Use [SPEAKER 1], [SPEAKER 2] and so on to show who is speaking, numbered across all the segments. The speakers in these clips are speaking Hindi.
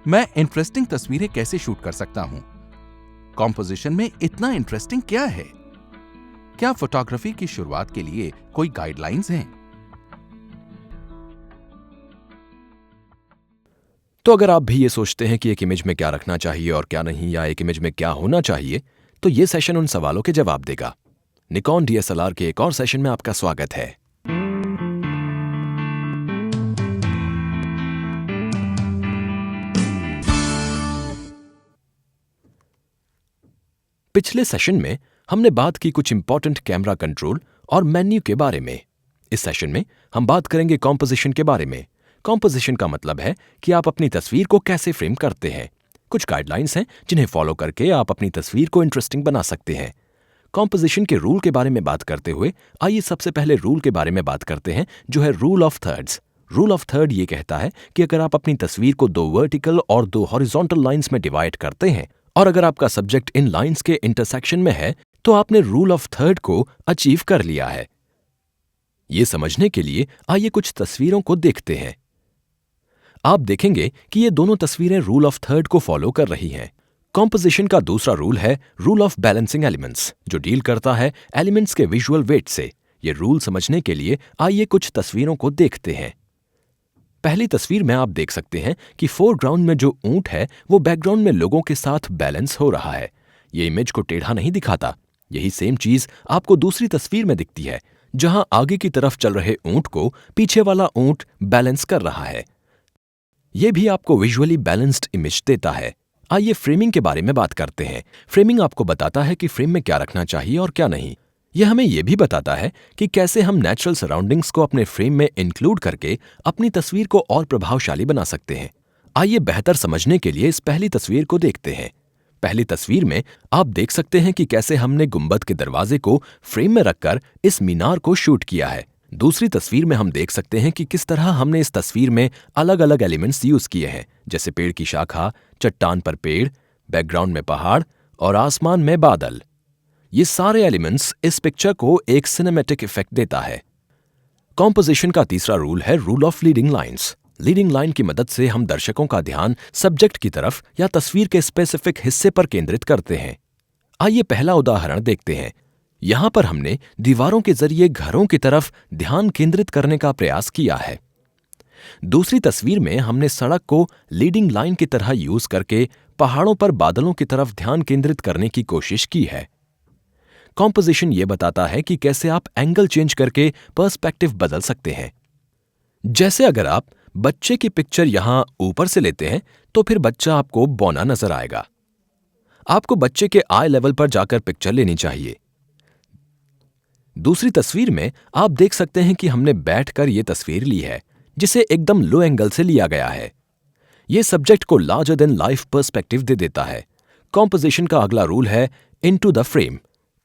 [SPEAKER 1] मैं इंटरेस्टिंग तस्वीरें कैसे शूट कर सकता हूं? कॉम्पोजिशन में इतना इंटरेस्टिंग क्या है? क्या फोटोग्राफी की शुरुआत के लिए कोई गाइडलाइंस हैं?
[SPEAKER 2] तो अगर आप भी ये सोचते हैं कि एक इमेज में क्या रखना चाहिए और क्या नहीं, या एक इमेज में क्या होना चाहिए, तो ये सेशन उन सवालों के जवाब देगा। निकॉन DSLR के एक और सेशन में आपका स्वागत है। पिछले सेशन में हमने बात की कुछ इंपॉर्टेंट कैमरा कंट्रोल और मेन्यू के बारे में। इस सेशन में हम बात करेंगे कॉम्पोजिशन के बारे में। कॉम्पोजिशन का मतलब है कि आप अपनी तस्वीर को कैसे फ्रेम करते हैं। कुछ गाइडलाइंस हैं जिन्हें फॉलो करके आप अपनी तस्वीर को इंटरेस्टिंग बना सकते हैं। कॉम्पोजिशन के रूल के बारे में बात करते हुए आइए सबसे पहले रूल के बारे में बात करते हैं, जो है rule of thirds. Rule of third ये कहता है कि अगर आप अपनी तस्वीर को 2 वर्टिकल और 2 हॉरिजॉन्टल लाइंस में डिवाइड करते हैं और अगर आपका सब्जेक्ट इन लाइंस के इंटरसेक्शन में है, तो आपने रूल ऑफ थर्ड को अचीव कर लिया है। यह समझने के लिए आइए कुछ तस्वीरों को देखते हैं। आप देखेंगे कि ये दोनों तस्वीरें रूल ऑफ थर्ड को फॉलो कर रही हैं। कॉम्पोजिशन का दूसरा रूल है रूल ऑफ बैलेंसिंग एलिमेंट्स, जो डील करता है एलिमेंट्स के विजुअल वेट से। ये रूल समझने के लिए आइए कुछ तस्वीरों को देखते हैं। पहली तस्वीर में आप देख सकते हैं कि फोरग्राउंड में जो ऊंट है वो बैकग्राउंड में लोगों के साथ बैलेंस हो रहा है। ये इमेज को टेढ़ा नहीं दिखाता। यही सेम चीज आपको दूसरी तस्वीर में दिखती है, जहां आगे की तरफ चल रहे ऊंट को पीछे वाला ऊंट बैलेंस कर रहा है। यह भी आपको विजुअली बैलेंस्ड इमेज देता है। आइए फ्रेमिंग के बारे में बात करते हैं। फ्रेमिंग आपको बताता है कि फ्रेम में क्या रखना चाहिए और क्या नहीं। यह हमें यह भी बताता है कि कैसे हम नेचुरल सराउंडिंग्स को अपने फ्रेम में इंक्लूड करके अपनी तस्वीर को और प्रभावशाली बना सकते हैं। आइए बेहतर समझने के लिए इस पहली तस्वीर को देखते हैं। पहली तस्वीर में आप देख सकते हैं कि कैसे हमने गुंबद के दरवाजे को फ्रेम में रखकर इस मीनार को शूट किया है। दूसरी तस्वीर में हम देख सकते हैं कि किस तरह हमने इस तस्वीर में अलग अलग एलिमेंट्स यूज किए हैं, जैसे पेड़ की शाखा, चट्टान पर पेड़, बैकग्राउंड में पहाड़ और आसमान में बादल। ये सारे एलिमेंट्स इस पिक्चर को एक सिनेमैटिक इफेक्ट देता है। कॉम्पोजिशन का तीसरा रूल है rule of leading lines. Leading line की मदद से हम दर्शकों का ध्यान सब्जेक्ट की तरफ या तस्वीर के स्पेसिफिक हिस्से पर केंद्रित करते हैं। आइए पहला उदाहरण देखते हैं। यहां पर हमने दीवारों के जरिए घरों की तरफ ध्यान केंद्रित करने का प्रयास किया है। दूसरी तस्वीर में हमने सड़क को लीडिंग लाइन की तरह यूज करके पहाड़ों पर बादलों की तरफ ध्यान केंद्रित करने की कोशिश की है। कॉम्पोजिशन यह बताता है कि कैसे आप एंगल चेंज करके पर्सपेक्टिव बदल सकते हैं। जैसे अगर आप बच्चे की पिक्चर यहां ऊपर से लेते हैं तो फिर बच्चा आपको बौना नजर आएगा। आपको बच्चे के आई लेवल पर जाकर पिक्चर लेनी चाहिए। दूसरी तस्वीर में आप देख सकते हैं कि हमने बैठकर यह तस्वीर ली है, जिसे एकदम लो एंगल से लिया गया है। यह सब्जेक्ट को लार्जर देन लाइफ पर्सपेक्टिव दे देता है। कॉम्पोजिशन का अगला रूल है into the frame.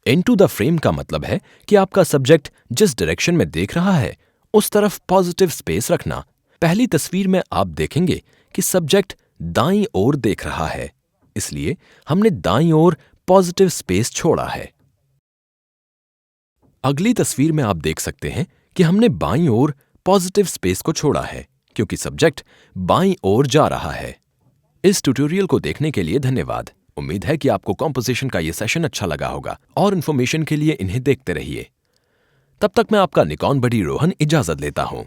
[SPEAKER 2] Into the frame का मतलब है कि आपका सब्जेक्ट जिस डायरेक्शन में देख रहा है उस तरफ पॉजिटिव स्पेस रखना। पहली तस्वीर में आप देखेंगे कि सब्जेक्ट दाईं ओर देख रहा है, इसलिए हमने दाईं ओर पॉजिटिव स्पेस छोड़ा है। अगली तस्वीर में आप देख सकते हैं कि हमने बाईं ओर पॉजिटिव स्पेस को छोड़ा है, क्योंकि सब्जेक्ट बाईं ओर जा रहा है। इस ट्यूटोरियल को देखने के लिए धन्यवाद। उम्मीद है कि आपको कॉम्पोजिशन का यह सेशन अच्छा लगा होगा और इन्फॉर्मेशन के लिए इन्हें देखते रहिए। तब तक मैं आपका निकॉन बडी रोहन इजाजत लेता हूं।